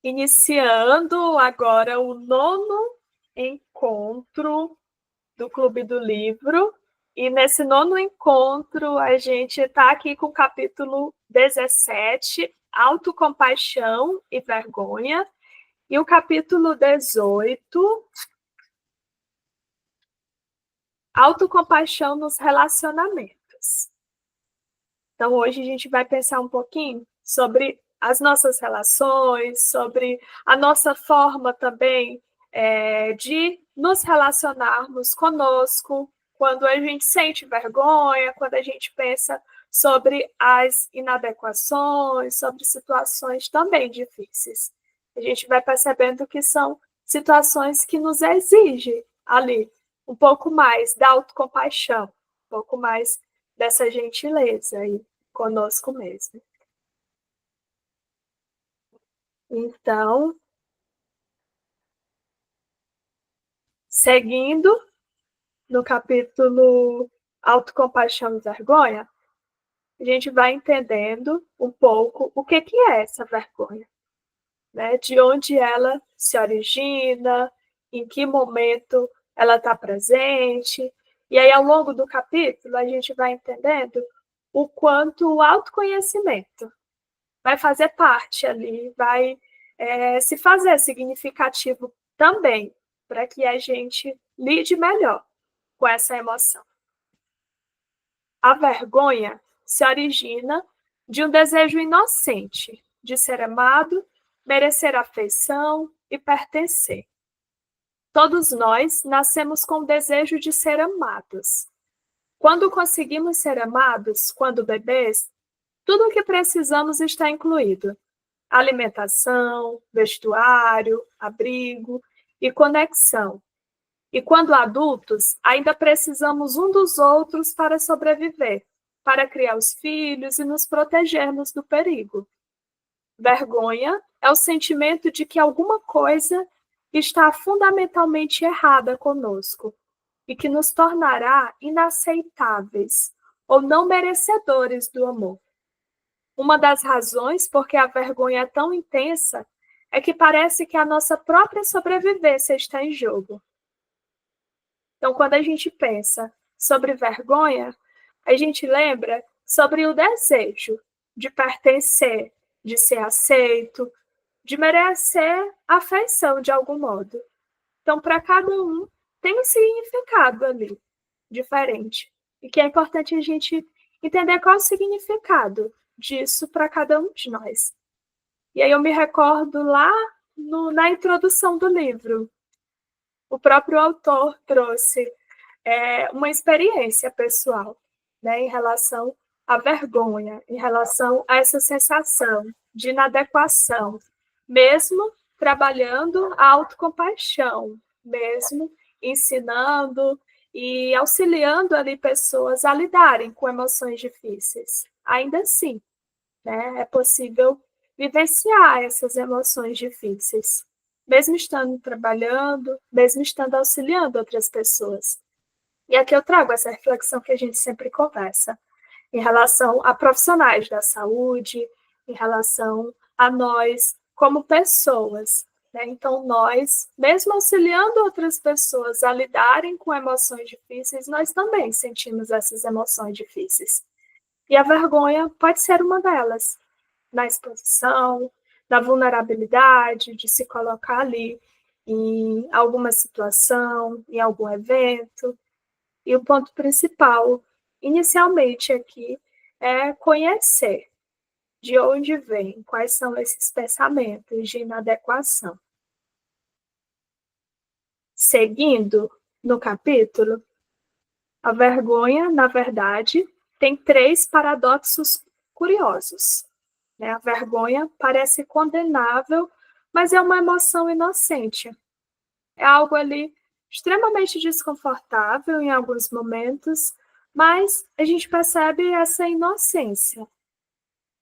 Iniciando agora o 9º encontro do Clube do Livro. E nesse 9º encontro, a gente está aqui com o capítulo 17, Autocompaixão e Vergonha, e o capítulo 18, Autocompaixão nos Relacionamentos. Então, hoje a gente vai pensar um pouquinho sobre as nossas relações, sobre a nossa forma também de nos relacionarmos conosco, quando a gente sente vergonha, quando a gente pensa sobre as inadequações, sobre situações também difíceis. A gente vai percebendo que são situações que nos exigem ali um pouco mais da autocompaixão, um pouco mais dessa gentileza aí conosco mesmo. Então, seguindo no capítulo Autocompaixão e Vergonha, a gente vai entendendo um pouco o que é essa vergonha, né? De onde ela se origina, em que momento ela está presente. E aí, ao longo do capítulo, a gente vai entendendo o quanto o autoconhecimento vai fazer parte ali, vai se fazer significativo também, para que a gente lide melhor com essa emoção. A vergonha se origina de um desejo inocente de ser amado, merecer afeição e pertencer. Todos nós nascemos com o desejo de ser amados. Quando conseguimos ser amados, quando bebês, tudo o que precisamos está incluído: alimentação, vestuário, abrigo e conexão. E quando adultos, ainda precisamos um dos outros para sobreviver, para criar os filhos e nos protegermos do perigo. Vergonha é o sentimento de que alguma coisa está fundamentalmente errada conosco e que nos tornará inaceitáveis ou não merecedores do amor. Uma das razões por que a vergonha é tão intensa é que parece que a nossa própria sobrevivência está em jogo. Então, quando a gente pensa sobre vergonha, a gente lembra sobre o desejo de pertencer, de ser aceito, de merecer afeição de algum modo. Então, para cada um, tem um significado ali diferente. E que é importante a gente entender qual é o significado disso para cada um de nós. E aí eu me recordo lá na introdução do livro, o próprio autor trouxe uma experiência pessoal, né, em relação à vergonha, em relação a essa sensação de inadequação, mesmo trabalhando a autocompaixão, mesmo ensinando e auxiliando ali pessoas a lidarem com emoções difíceis. Ainda assim, né, é possível vivenciar essas emoções difíceis, mesmo estando trabalhando, mesmo estando auxiliando outras pessoas. E aqui eu trago essa reflexão que a gente sempre conversa, em relação a profissionais da saúde, em relação a nós como pessoas, né? Então, nós, mesmo auxiliando outras pessoas a lidarem com emoções difíceis, nós também sentimos essas emoções difíceis. E a vergonha pode ser uma delas, na exposição, na vulnerabilidade, de se colocar ali em alguma situação, em algum evento. E o ponto principal, inicialmente aqui, é conhecer de onde vem, quais são esses pensamentos de inadequação. Seguindo no capítulo, a vergonha, na verdade, tem 3 paradoxos curiosos. A vergonha parece condenável, mas é uma emoção inocente. É algo ali extremamente desconfortável em alguns momentos, mas a gente percebe essa inocência.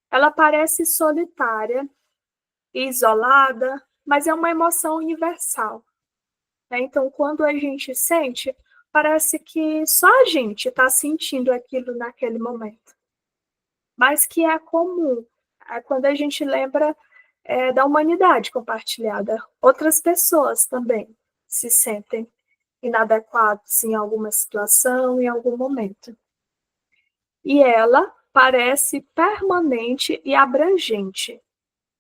Ela parece solitária e isolada, mas é uma emoção universal. Então, quando a gente sente, parece que só a gente está sentindo aquilo naquele momento. Mas que é comum. Quando a gente lembra da humanidade compartilhada. Outras pessoas também se sentem inadequados em alguma situação, em algum momento. E ela parece permanente e abrangente,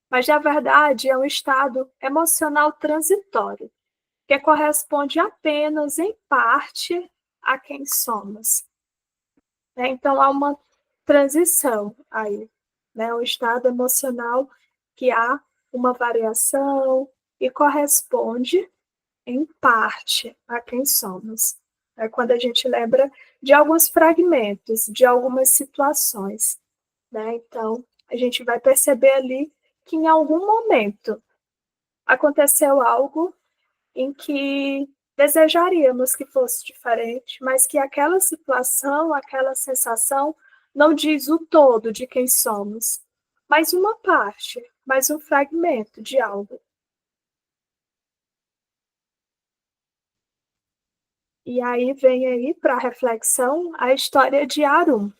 mas na verdade é um estado emocional transitório, que corresponde apenas em parte a quem somos. Então há uma transição aí, um estado emocional que há uma variação e corresponde em parte a quem somos. É quando a gente lembra de alguns fragmentos, de algumas situações. Então, a gente vai perceber ali que em algum momento aconteceu algo em que desejaríamos que fosse diferente, mas que aquela situação, aquela sensação, não diz o todo de quem somos, mas uma parte, mas um fragmento de algo. E aí vem aí para a reflexão a história de Arum.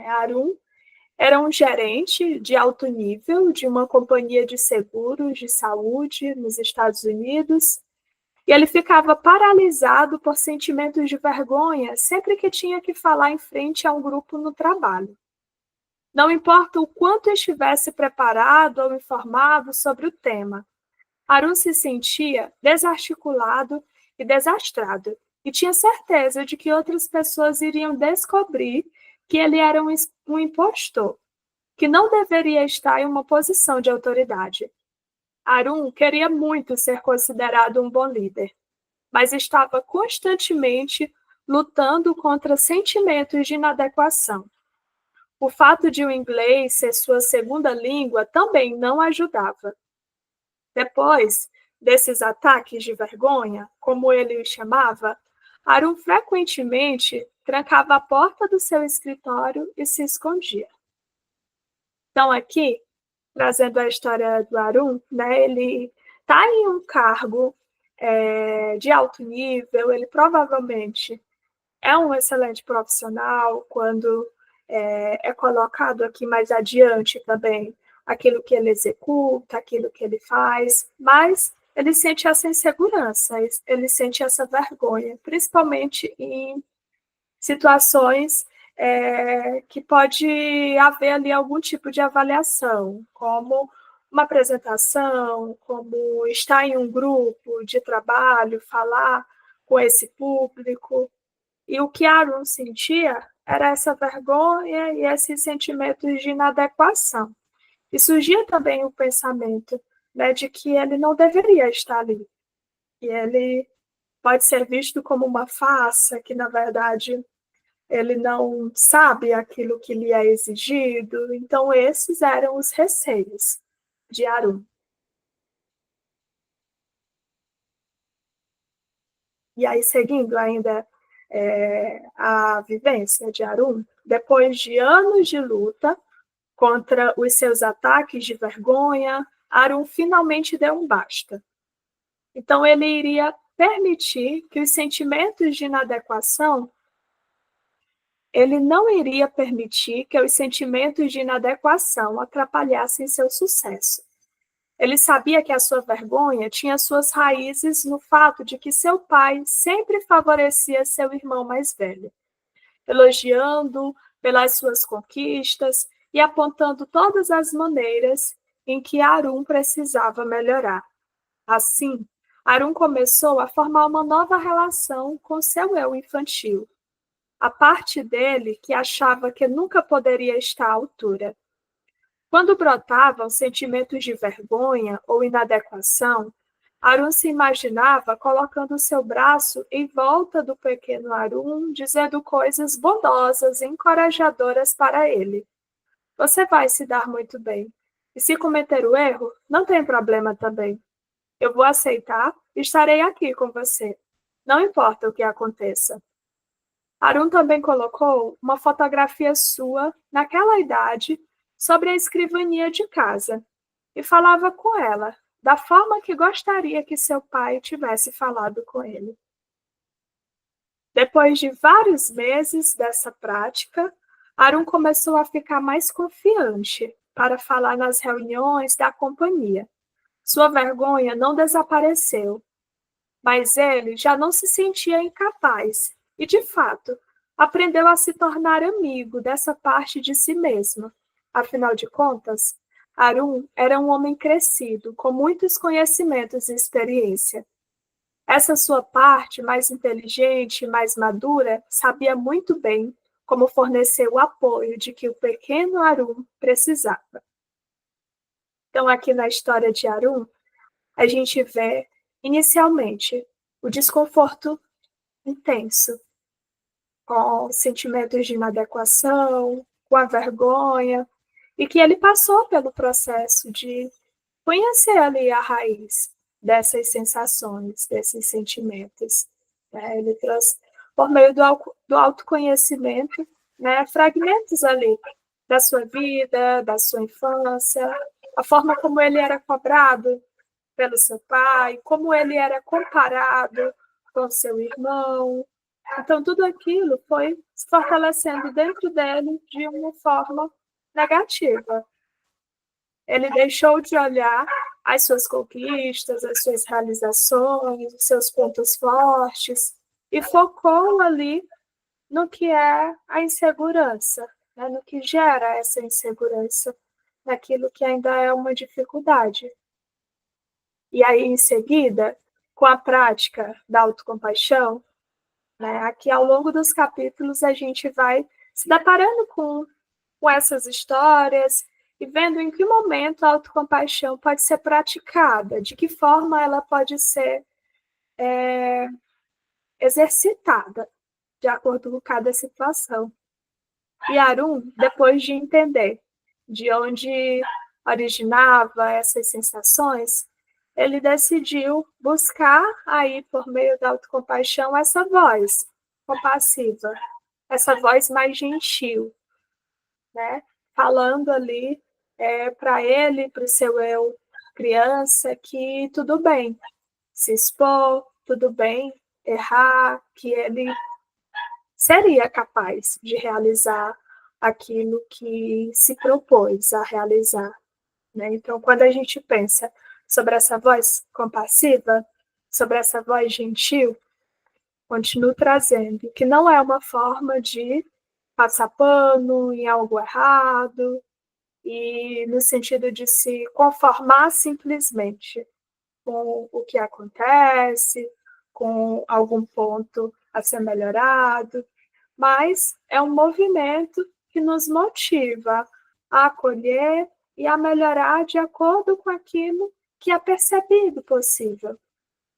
Arum era um gerente de alto nível de uma companhia de seguros de saúde nos Estados Unidos, e ele ficava paralisado por sentimentos de vergonha sempre que tinha que falar em frente a um grupo no trabalho. Não importa o quanto estivesse preparado ou informado sobre o tema, Arum se sentia desarticulado e desastrado, e tinha certeza de que outras pessoas iriam descobrir que ele era um impostor, que não deveria estar em uma posição de autoridade. Arum queria muito ser considerado um bom líder, mas estava constantemente lutando contra sentimentos de inadequação. O fato de o inglês ser sua segunda língua também não ajudava. Depois desses ataques de vergonha, como ele os chamava, Arum frequentemente trancava a porta do seu escritório e se escondia. Então, aqui, trazendo a história do Arum, ele está em um cargo de alto nível, ele provavelmente é um excelente profissional quando é colocado aqui mais adiante também aquilo que ele executa, aquilo que ele faz, mas ele sente essa insegurança, ele sente essa vergonha, principalmente em situações que pode haver ali algum tipo de avaliação, como uma apresentação, como estar em um grupo de trabalho, falar com esse público. E o que Arum sentia era essa vergonha e esses sentimentos de inadequação. E surgia também o pensamento de que ele não deveria estar ali, que ele pode ser visto como uma farsa, que na verdade ele não sabe aquilo que lhe é exigido. Então esses eram os receios de Arum. E aí, seguindo ainda a vivência de Arum, depois de anos de luta contra os seus ataques de vergonha, Arum finalmente deu um basta. Então, ele iria permitir que os sentimentos de inadequação, ele não iria permitir que os sentimentos de inadequação atrapalhassem seu sucesso. Ele sabia que a sua vergonha tinha suas raízes no fato de que seu pai sempre favorecia seu irmão mais velho, elogiando pelas suas conquistas e apontando todas as maneiras em que Arum precisava melhorar. Assim, Arum começou a formar uma nova relação com seu eu infantil, a parte dele que achava que nunca poderia estar à altura. Quando brotavam sentimentos de vergonha ou inadequação, Arum se imaginava colocando seu braço em volta do pequeno Arum, dizendo coisas bondosas e encorajadoras para ele. Você vai se dar muito bem. E se cometer o erro, não tem problema também. Eu vou aceitar e estarei aqui com você. Não importa o que aconteça. Arum também colocou uma fotografia sua, naquela idade, sobre a escrivania de casa e falava com ela, da forma que gostaria que seu pai tivesse falado com ele. Depois de vários meses dessa prática, Arum começou a ficar mais confiante para falar nas reuniões da companhia. Sua vergonha não desapareceu, mas ele já não se sentia incapaz e, de fato, aprendeu a se tornar amigo dessa parte de si mesmo. Afinal de contas, Arun era um homem crescido, com muitos conhecimentos e experiência. Essa sua parte mais inteligente e mais madura sabia muito bem como fornecer o apoio de que o pequeno Arun precisava. Então, aqui na história de Arun, a gente vê, inicialmente, o desconforto intenso, com sentimentos de inadequação, com a vergonha, e que ele passou pelo processo de conhecer ali a raiz dessas sensações, desses sentimentos. Né? Ele trouxe, por meio do autoconhecimento, né, fragmentos ali da sua vida, da sua infância, a forma como ele era cobrado pelo seu pai, como ele era comparado com seu irmão. Então, tudo aquilo foi se fortalecendo dentro dele de uma forma negativa. Ele deixou de olhar as suas conquistas, as suas realizações, os seus pontos fortes, e focou ali no que é a insegurança, né? No que gera essa insegurança, naquilo que ainda é uma dificuldade. E aí, em seguida, com a prática da autocompaixão, né, aqui ao longo dos capítulos a gente vai se deparando com essas histórias e vendo em que momento a autocompaixão pode ser praticada, de que forma ela pode ser exercitada, de acordo com cada situação. E Arun, depois de entender de onde originava essas sensações, ele decidiu buscar aí, por meio da autocompaixão, essa voz compassiva, essa voz mais gentil, né? Falando ali para ele, para o seu eu criança, que tudo bem se expor, tudo bem errar, que ele seria capaz de realizar aquilo que se propôs a realizar. Né? Então, quando a gente pensa sobre essa voz compassiva, sobre essa voz gentil, continuo trazendo que não é uma forma de passar pano em algo errado e no sentido de se conformar simplesmente com o que acontece, com algum ponto a ser melhorado, mas é um movimento que nos motiva a acolher e a melhorar de acordo com aquilo que é percebido possível.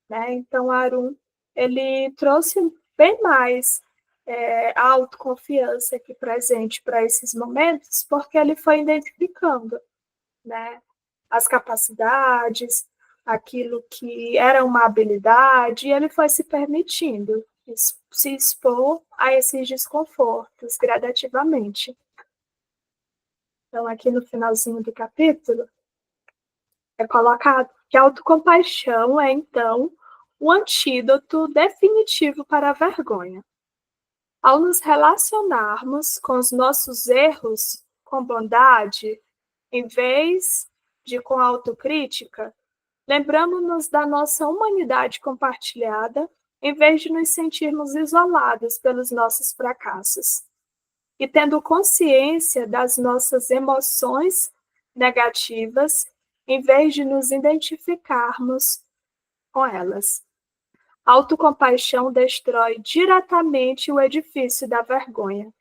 Né? Então, Arun, ele trouxe bem mais a autoconfiança aqui presente para esses momentos, porque ele foi identificando, né, as capacidades, aquilo que era uma habilidade, e ele foi se permitindo se expor a esses desconfortos gradativamente. Então, aqui no finalzinho do capítulo, é colocado que a autocompaixão é, então, o antídoto definitivo para a vergonha. Ao nos relacionarmos com os nossos erros com bondade, em vez de com autocrítica, lembramos-nos da nossa humanidade compartilhada, em vez de nos sentirmos isolados pelos nossos fracassos. E tendo consciência das nossas emoções negativas, em vez de nos identificarmos com elas. A autocompaixão destrói diretamente o edifício da vergonha.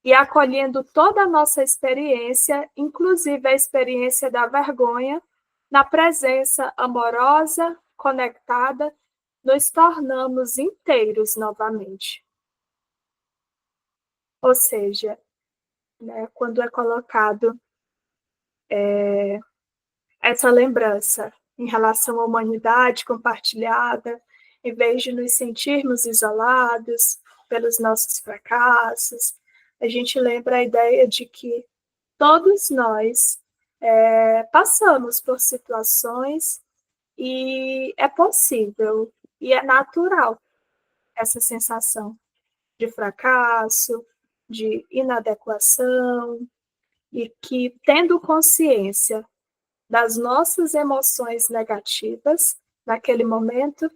E acolhendo toda a nossa experiência, inclusive a experiência da vergonha, na presença amorosa, conectada, nos tornamos inteiros novamente. Ou seja, né, quando é colocado essa lembrança em relação à humanidade compartilhada, em vez de nos sentirmos isolados pelos nossos fracassos, a gente lembra a ideia de que todos nós passamos por situações e é possível e é natural essa sensação de fracasso, de inadequação, e que, tendo consciência das nossas emoções negativas naquele momento,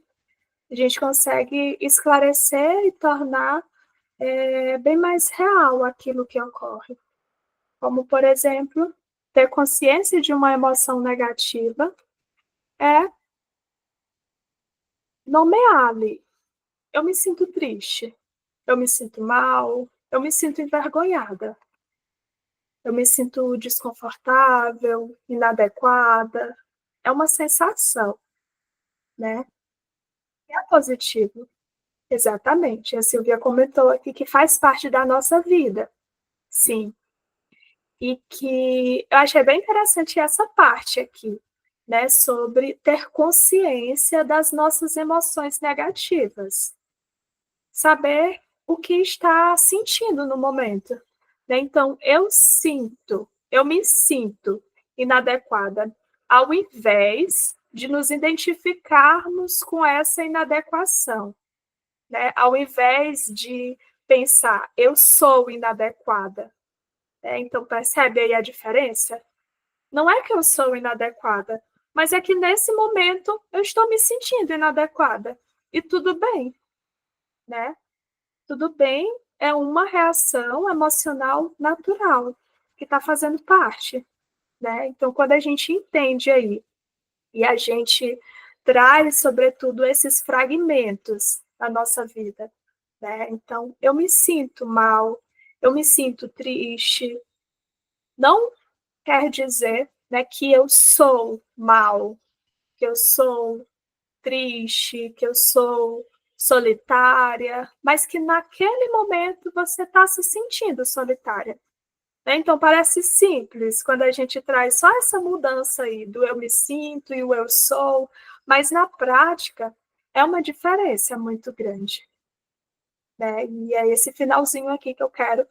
a gente consegue esclarecer e tornar bem mais real aquilo que ocorre. Como, por exemplo, ter consciência de uma emoção negativa é nomear ali. Eu me sinto triste, eu me sinto mal, eu me sinto envergonhada, eu me sinto desconfortável, inadequada. É uma sensação, né? É positivo. Exatamente. A Silvia comentou aqui que faz parte da nossa vida. Sim. E que eu achei bem interessante essa parte aqui, né, sobre ter consciência das nossas emoções negativas. Saber o que está sentindo no momento. Né? Então, eu me sinto inadequada, ao invés de nos identificarmos com essa inadequação. Né? Ao invés de pensar, eu sou inadequada. Então, percebe aí a diferença? Não é que eu sou inadequada, mas é que nesse momento eu estou me sentindo inadequada. E tudo bem, né? Tudo bem é uma reação emocional natural, que está fazendo parte, né? Então, quando a gente entende aí, e a gente traz, sobretudo, esses fragmentos da nossa vida, né? Então, eu me sinto mal, eu me sinto triste, não quer dizer, né, que eu sou mal, que eu sou triste, que eu sou solitária, mas que naquele momento você está se sentindo solitária. Né? Então parece simples quando a gente traz só essa mudança aí do eu me sinto e o eu sou, mas na prática é uma diferença muito grande. Né? E é esse finalzinho aqui que eu quero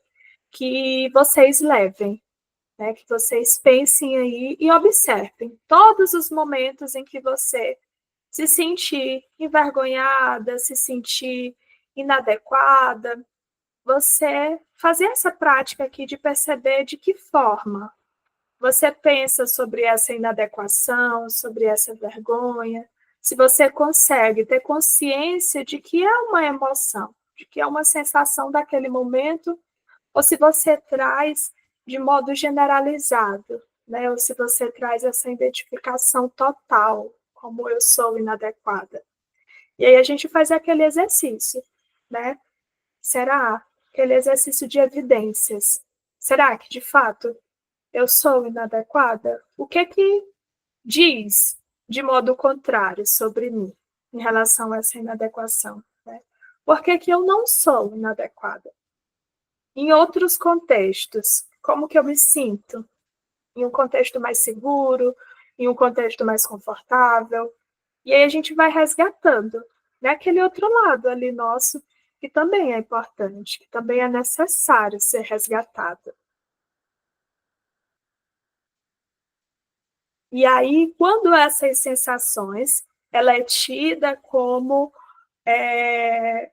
que vocês levem. Né, que vocês pensem aí e observem todos os momentos em que você se sentir envergonhada, se sentir inadequada, você fazer essa prática aqui de perceber de que forma você pensa sobre essa inadequação, sobre essa vergonha, se você consegue ter consciência de que é uma emoção, de que é uma sensação daquele momento, ou se você traz de modo generalizado, né? Ou se você traz essa identificação total, como eu sou inadequada. E aí a gente faz aquele exercício, né? Será? Aquele exercício de evidências. Será que, de fato, eu sou inadequada? O que que diz de modo contrário sobre mim em relação a essa inadequação? Né? Por que que eu não sou inadequada? Em outros contextos, como que eu me sinto? Em um contexto mais seguro, em um contexto mais confortável. E aí a gente vai resgatando, né, aquele outro lado ali nosso, que também é importante, que também é necessário ser resgatado. E aí, quando essas sensações, ela é tida como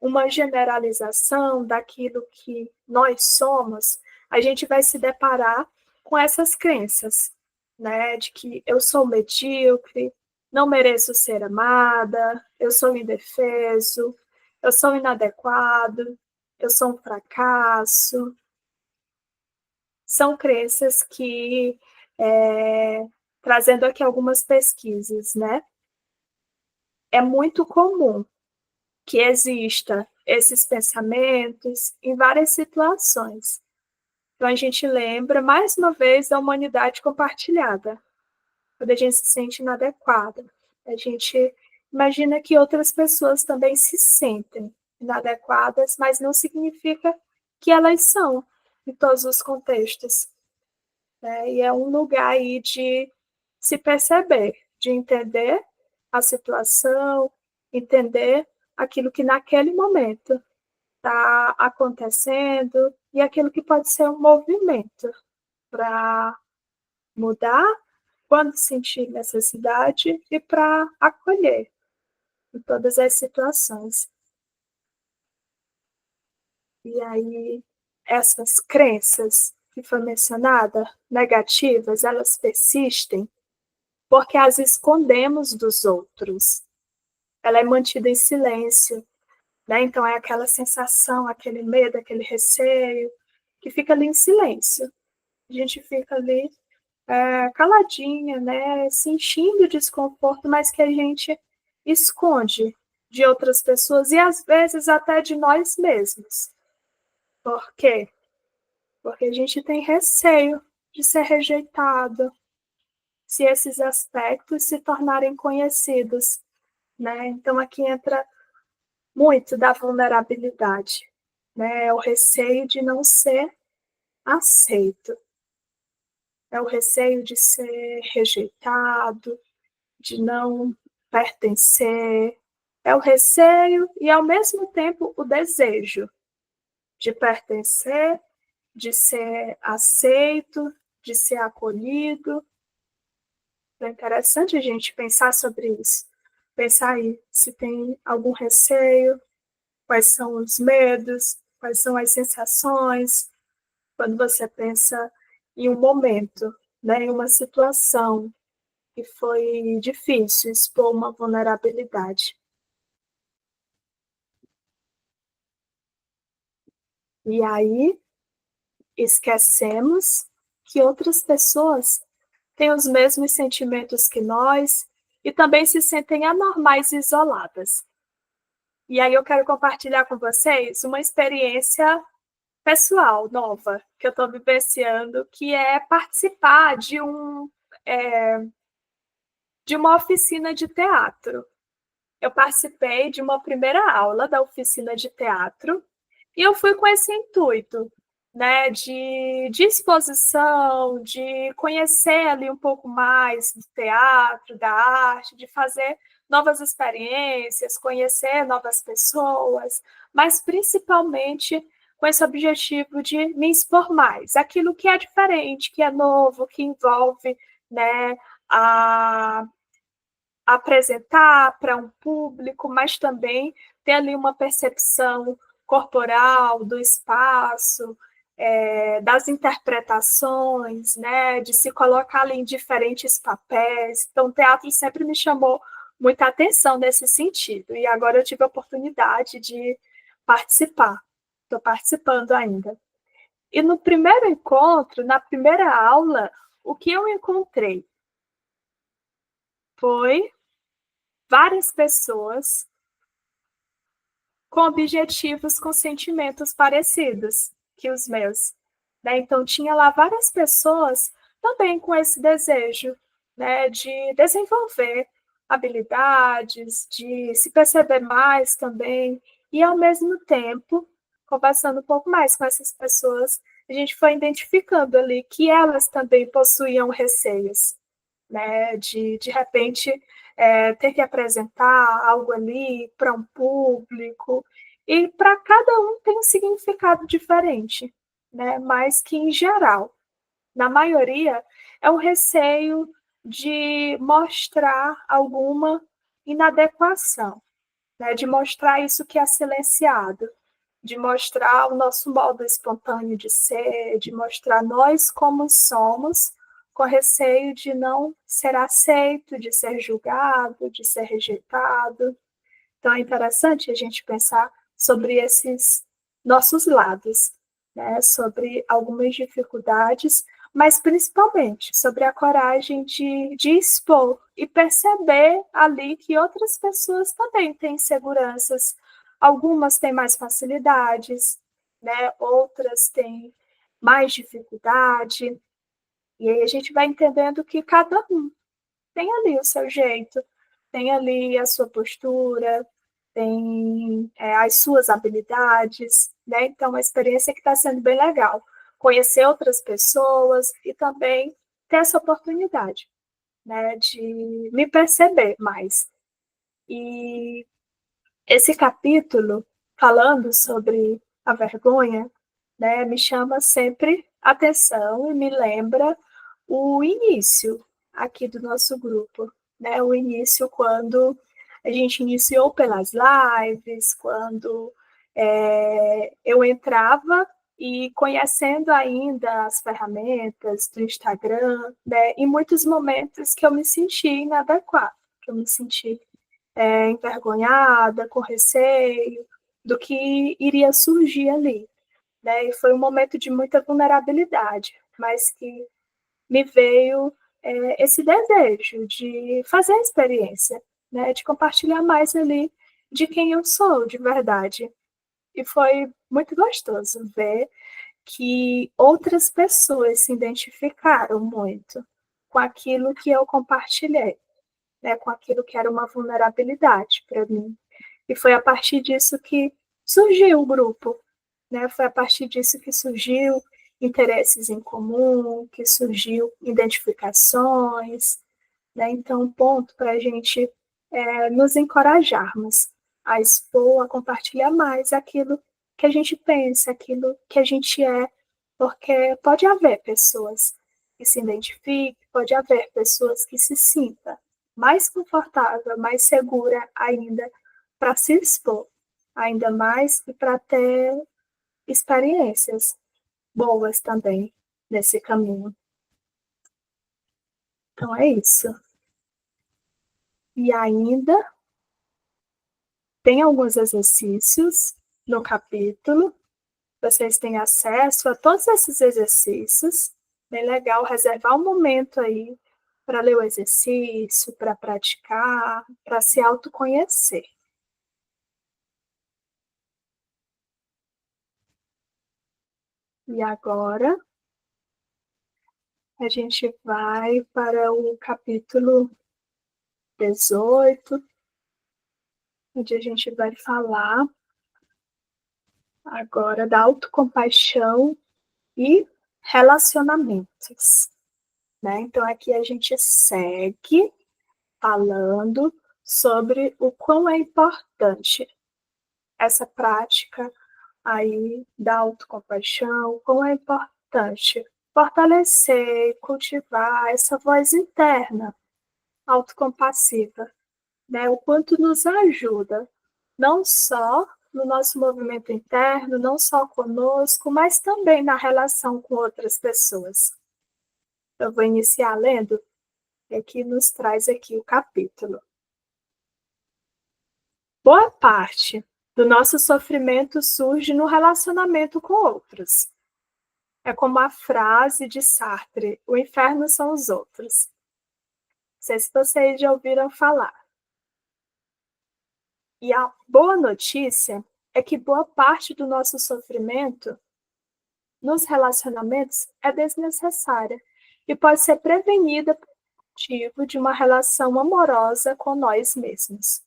uma generalização daquilo que nós somos, a gente vai se deparar com essas crenças, né, de que eu sou medíocre, não mereço ser amada, eu sou indefeso, eu sou inadequado, eu sou um fracasso. São crenças que, trazendo aqui algumas pesquisas, né, é muito comum que exista esses pensamentos em várias situações. Então, a gente lembra, mais uma vez, da humanidade compartilhada. Quando a gente se sente inadequada, a gente imagina que outras pessoas também se sentem inadequadas, mas não significa que elas são, em todos os contextos. Né? E é um lugar aí de se perceber, de entender a situação, entender aquilo que naquele momento está acontecendo e aquilo que pode ser um movimento para mudar quando sentir necessidade e para acolher em todas as situações. E aí, essas crenças que foi mencionada, negativas, elas persistem porque as escondemos dos outros. Ela é mantida em silêncio, né? Então é aquela sensação, aquele medo, aquele receio, que fica ali em silêncio. A gente fica ali caladinha, né? Sentindo desconforto, mas que a gente esconde de outras pessoas e às vezes até de nós mesmos. Por quê? Porque a gente tem receio de ser rejeitado, se esses aspectos se tornarem conhecidos, né? Então aqui entra muito da vulnerabilidade, né? É o receio de não ser aceito, é o receio de ser rejeitado, de não pertencer, é o receio e ao mesmo tempo o desejo de pertencer, de ser aceito, de ser acolhido. É interessante a gente pensar sobre isso. Pensar aí se tem algum receio, quais são os medos, quais são as sensações, quando você pensa em um momento, né, em uma situação que foi difícil expor uma vulnerabilidade. E aí esquecemos que outras pessoas têm os mesmos sentimentos que nós e também se sentem anormais e isoladas. E aí eu quero compartilhar com vocês uma experiência pessoal nova que eu estou vivenciando, que é participar de uma oficina de teatro. Eu participei de uma primeira aula da oficina de teatro e eu fui com esse intuito, né, de exposição, de conhecer ali um pouco mais do teatro, da arte, de fazer novas experiências, conhecer novas pessoas, mas principalmente com esse objetivo de me expor mais, aquilo que é diferente, que é novo, que envolve, né, a apresentar para um público, mas também ter ali uma percepção corporal do espaço, das interpretações, né, de se colocar ali em diferentes papéis. Então, o teatro sempre me chamou muita atenção nesse sentido, e agora eu tive a oportunidade de participar. Estou participando ainda. E no primeiro encontro, na primeira aula, o que eu encontrei foi várias pessoas com objetivos, com sentimentos parecidos que os meus. Né? Então, tinha lá várias pessoas também com esse desejo, né, de desenvolver habilidades, de se perceber mais também, e ao mesmo tempo, conversando um pouco mais com essas pessoas, a gente foi identificando ali que elas também possuíam receios, né, de repente ter que apresentar algo ali para um público, e para cada um tem um significado diferente, né, mas que em geral, na maioria, é um receio de mostrar alguma inadequação, né, de mostrar isso que é silenciado, de mostrar o nosso modo espontâneo de ser, de mostrar nós como somos, com receio de não ser aceito, de ser julgado, de ser rejeitado. Então é interessante a gente pensar sobre esses nossos lados, né? Sobre algumas dificuldades, mas principalmente sobre a coragem de expor e perceber ali que outras pessoas também têm inseguranças. Algumas têm mais facilidades, né? Outras têm mais dificuldade. E aí a gente vai entendendo que cada um tem ali o seu jeito, tem ali a sua postura, tem as suas habilidades, né? Então, uma experiência que está sendo bem legal. Conhecer outras pessoas e também ter essa oportunidade, né? De me perceber mais. E esse capítulo, falando sobre a vergonha, né, me chama sempre atenção e me lembra o início aqui do nosso grupo, né? O início quando a gente iniciou pelas lives, quando eu entrava E conhecendo ainda as ferramentas do Instagram, né, em muitos momentos que eu me senti inadequada, que eu me senti envergonhada, com receio do que iria surgir ali. Né? E foi um momento de muita vulnerabilidade, mas que me veio esse desejo de fazer a experiência, né? De compartilhar mais ali de quem eu sou de verdade. E foi muito gostoso ver que outras pessoas se identificaram muito com aquilo que eu compartilhei, né, com aquilo que era uma vulnerabilidade para mim. E foi a partir disso que surgiu o grupo, né? Foi a partir disso que surgiu interesses em comum, que surgiu identificações, né? Então, um ponto para a gente nos encorajarmos a expor, a compartilhar mais aquilo que a gente pensa, aquilo que a gente é, porque pode haver pessoas que se identifiquem, pode haver pessoas que se sintam mais confortável, mais segura ainda para se expor, ainda mais e para ter experiências boas também nesse caminho. Então é isso. E ainda tem alguns exercícios no capítulo. Vocês têm acesso a todos esses exercícios. Bem legal reservar um momento aí para ler o exercício, para praticar, para se autoconhecer. E agora a gente vai para o capítulo 18, onde a gente vai falar agora da autocompaixão e relacionamentos. Né? Então, aqui a gente segue falando sobre o quão é importante essa prática aí da autocompaixão, o quão é importante fortalecer e cultivar essa voz interna autocompassiva, né? O quanto nos ajuda, não só no nosso movimento interno, não só conosco, mas também na relação com outras pessoas. Eu vou iniciar lendo, que nos traz aqui o capítulo. Boa parte do nosso sofrimento surge no relacionamento com outros. É como a frase de Sartre: o inferno são os outros. Não sei se vocês já ouviram falar. E a boa notícia é que boa parte do nosso sofrimento nos relacionamentos é desnecessária e pode ser prevenida por motivo de uma relação amorosa com nós mesmos.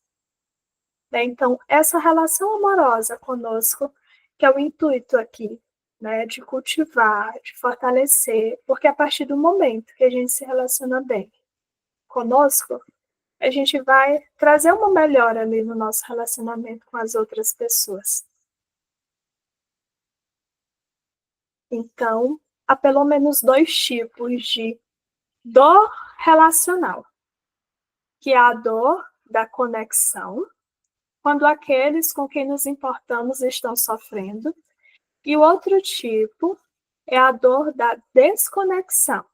Então, essa relação amorosa conosco, que é o intuito aqui, né, de cultivar, de fortalecer, porque a partir do momento que a gente se relaciona bem conosco, a gente vai trazer uma melhora ali no nosso relacionamento com as outras pessoas. Então, há pelo menos 2 tipos de dor relacional, que é a dor da conexão, quando aqueles com quem nos importamos estão sofrendo, e o outro tipo é a dor da desconexão,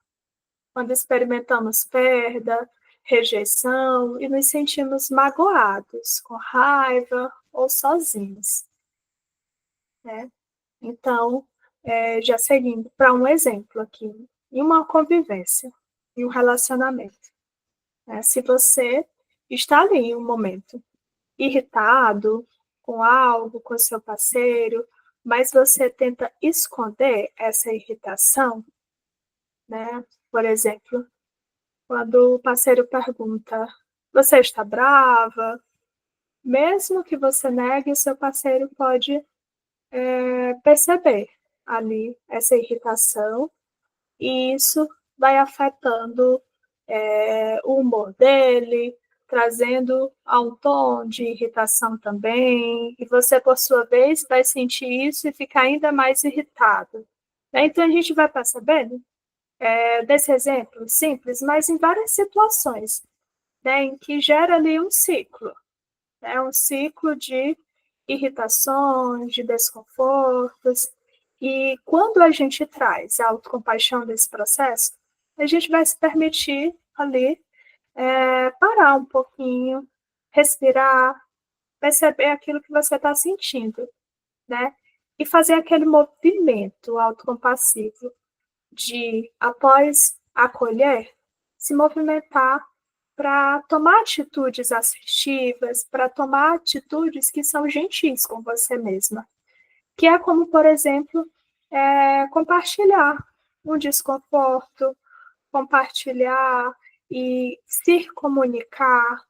quando experimentamos perda, rejeição e nos sentimos magoados, com raiva ou sozinhos. Né? Então, já seguindo para um exemplo aqui, em uma convivência, em um relacionamento. Né? Se você está ali em um momento irritado com algo, com seu parceiro, mas você tenta esconder essa irritação, né? Por exemplo, quando o parceiro pergunta: você está brava? Mesmo que você negue, seu parceiro pode perceber ali essa irritação, e isso vai afetando o humor dele, trazendo a um tom de irritação também, e você, por sua vez, vai sentir isso e ficar ainda mais irritado. Então, a gente vai percebendo desse exemplo simples, mas em várias situações, né, em que gera ali um ciclo, né, um ciclo de irritações, de desconfortos, E quando a gente traz a autocompaixão desse processo, a gente vai se permitir ali parar um pouquinho, respirar, perceber aquilo que você está sentindo, né? E fazer aquele movimento autocompassivo de, após acolher, se movimentar para tomar atitudes assertivas, para tomar atitudes que são gentis com você mesma. Que é como, por exemplo, compartilhar um desconforto, compartilhar e se comunicar,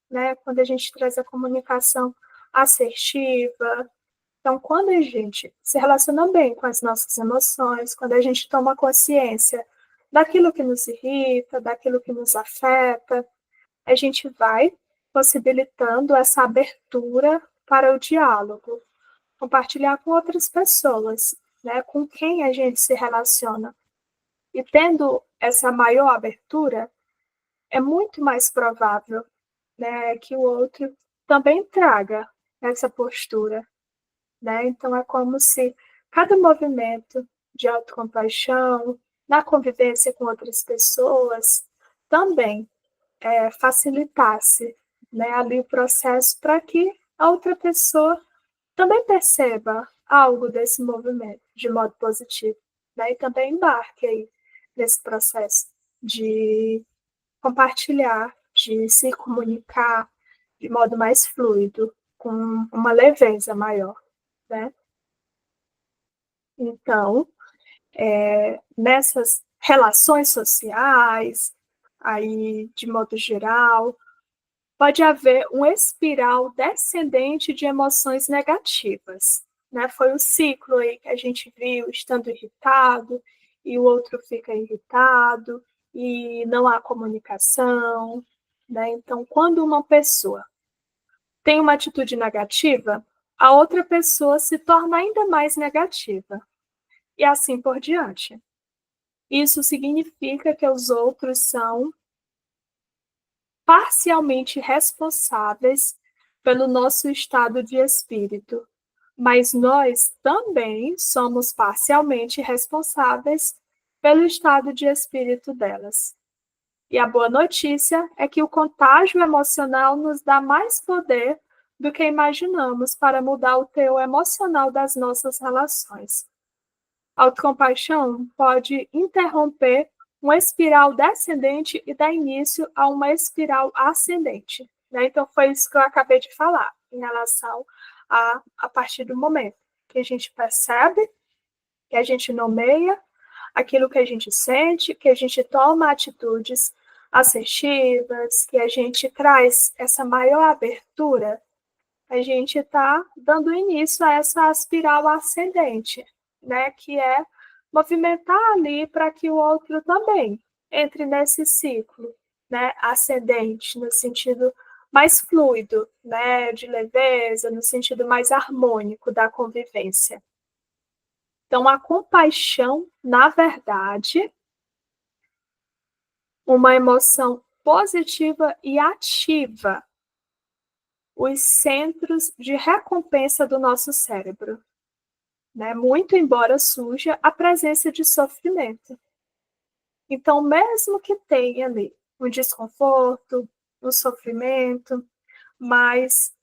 né? Quando a gente traz a comunicação assertiva. Então, quando a gente se relaciona bem com as nossas emoções, quando a gente toma consciência daquilo que nos irrita, daquilo que nos afeta, a gente vai possibilitando essa abertura para o diálogo, compartilhar com outras pessoas, né, com quem a gente se relaciona. E tendo essa maior abertura, é muito mais provável, né, que o outro também traga essa postura, né? Então é como se cada movimento de autocompaixão, na convivência com outras pessoas, também facilitasse, né, ali o processo para que a outra pessoa também perceba algo desse movimento de modo positivo, né? E também embarque aí nesse processo de compartilhar, de se comunicar de modo mais fluido, com uma leveza maior, né? Então, nessas relações sociais, aí de modo geral, pode haver um espiral descendente de emoções negativas, né? Foi o ciclo aí que a gente viu, estando irritado, e o outro fica irritado, e não há comunicação, né? Então, quando uma pessoa tem uma atitude negativa, a outra pessoa se torna ainda mais negativa, e assim por diante. Isso significa que os outros são parcialmente responsáveis pelo nosso estado de espírito, mas nós também somos parcialmente responsáveis pelo estado de espírito delas. E a boa notícia é que o contágio emocional nos dá mais poder do que imaginamos para mudar o teor emocional das nossas relações. A autocompaixão pode interromper uma espiral descendente e dar início a uma espiral ascendente, né? Então, foi isso que eu acabei de falar, em relação a partir do momento que a gente percebe, que a gente nomeia aquilo que a gente sente, que a gente toma atitudes assertivas, que a gente traz essa maior abertura, a gente está dando início a essa espiral ascendente, né? Que é movimentar ali para que o outro também entre nesse ciclo, né? Ascendente, no sentido mais fluido, né? De leveza, no sentido mais harmônico da convivência. Então, a compaixão, na verdade, uma emoção positiva e ativa os centros de recompensa do nosso cérebro, né? Muito embora surja a presença de sofrimento. Então, mesmo que tenha ali um desconforto, um sofrimento, mas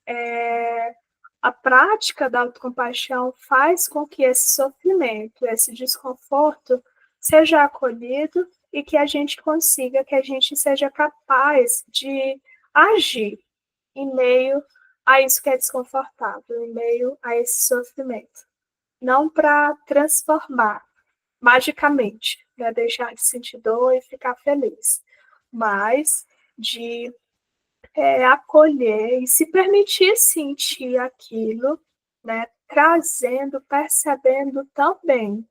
a prática da autocompaixão faz com que esse sofrimento, esse desconforto, seja acolhido e que a gente consiga, que a gente seja capaz de agir em meio a isso que é desconfortável, em meio a esse sofrimento. Não para transformar magicamente, para deixar de sentir dor e ficar feliz, mas de acolher e se permitir sentir aquilo, né, trazendo, percebendo também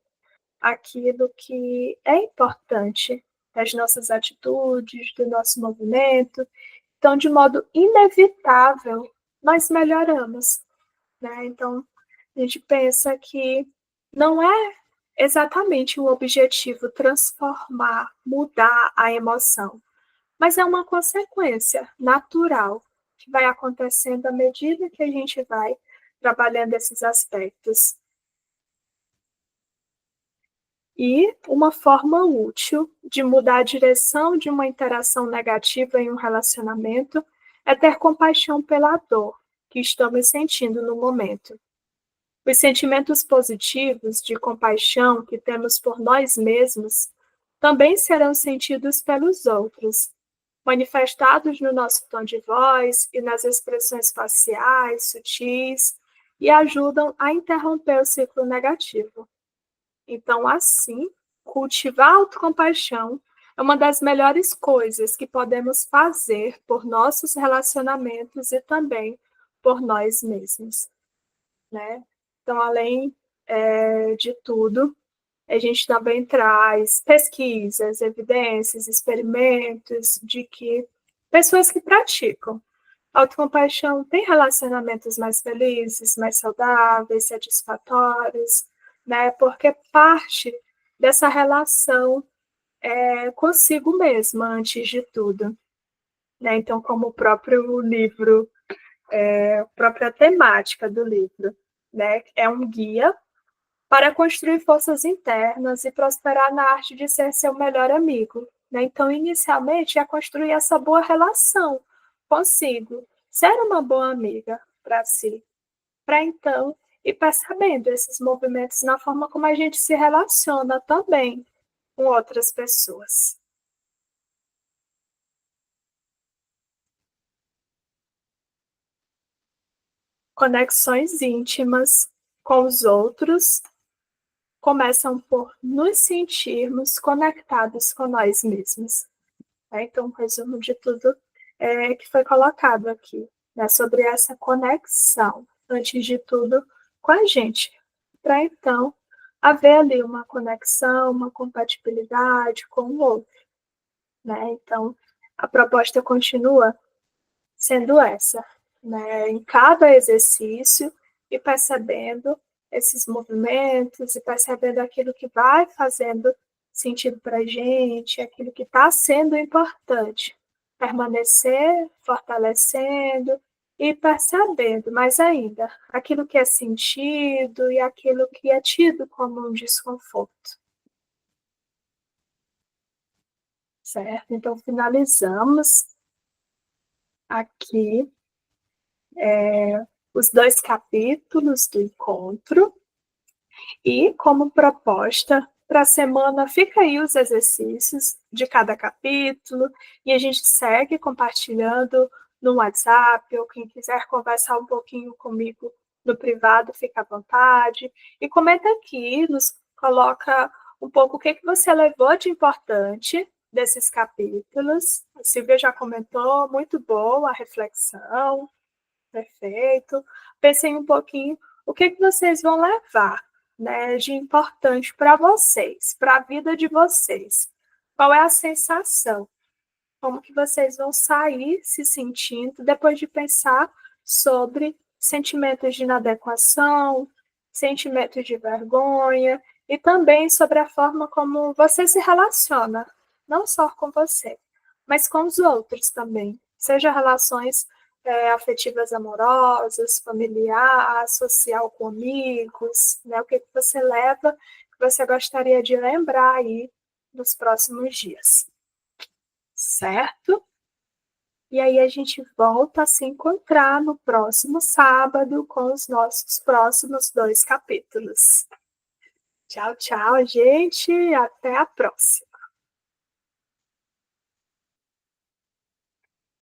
aquilo que é importante das nossas atitudes, do nosso movimento. Então, de modo inevitável, nós melhoramos, né? Então, a gente pensa que não é exatamente o objetivo transformar, mudar a emoção, mas é uma consequência natural que vai acontecendo à medida que a gente vai trabalhando esses aspectos. E uma forma útil de mudar a direção de uma interação negativa em um relacionamento é ter compaixão pela dor que estamos sentindo no momento. Os sentimentos positivos de compaixão que temos por nós mesmos também serão sentidos pelos outros, manifestados no nosso tom de voz e nas expressões faciais sutis, e ajudam a interromper o ciclo negativo. Então, assim, cultivar a autocompaixão é uma das melhores coisas que podemos fazer por nossos relacionamentos e também por nós mesmos, né? Então, além de tudo, a gente também traz pesquisas, evidências, experimentos de que pessoas que praticam autocompaixão têm relacionamentos mais felizes, mais saudáveis, satisfatórios, né? Porque parte dessa relação consigo mesma, antes de tudo, né? Então, como o próprio livro, a própria temática do livro, né? É um guia para construir forças internas e prosperar na arte de ser seu melhor amigo, né? Então, inicialmente, é construir essa boa relação consigo, ser uma boa amiga para si, para então ir percebendo esses movimentos na forma como a gente se relaciona também com outras pessoas. Conexões íntimas com os outros começam por nos sentirmos conectados com nós mesmos. Então, um resumo de tudo que foi colocado aqui, né, sobre essa conexão, antes de tudo, com a gente, para então haver ali uma conexão, uma compatibilidade com o outro, né? Então, a proposta continua sendo essa, né? Em cada exercício e percebendo esses movimentos e percebendo aquilo que vai fazendo sentido para a gente, aquilo que está sendo importante, permanecer fortalecendo e percebendo, mais ainda, aquilo que é sentido e aquilo que é tido como um desconforto. Certo? Então, finalizamos aqui os 2 capítulos do encontro. E, como proposta para a semana, fica aí os exercícios de cada capítulo e a gente segue compartilhando no WhatsApp, ou quem quiser conversar um pouquinho comigo no privado, fica à vontade. E comenta aqui, nos coloca um pouco o que você levou de importante desses capítulos. A Silvia já comentou, muito boa a reflexão, perfeito. Pensem um pouquinho o que vocês vão levar, né, de importante para vocês, para a vida de vocês. Qual é a sensação? Como que vocês vão sair se sentindo depois de pensar sobre sentimentos de inadequação, sentimentos de vergonha e também sobre a forma como você se relaciona, não só com você, mas com os outros também, seja relações afetivas amorosas, familiar, social com amigos, né? O que você leva, que você gostaria de lembrar aí nos próximos dias, certo? E aí a gente volta a se encontrar no próximo sábado com os nossos próximos 2 capítulos. Tchau, tchau, gente. Até a próxima.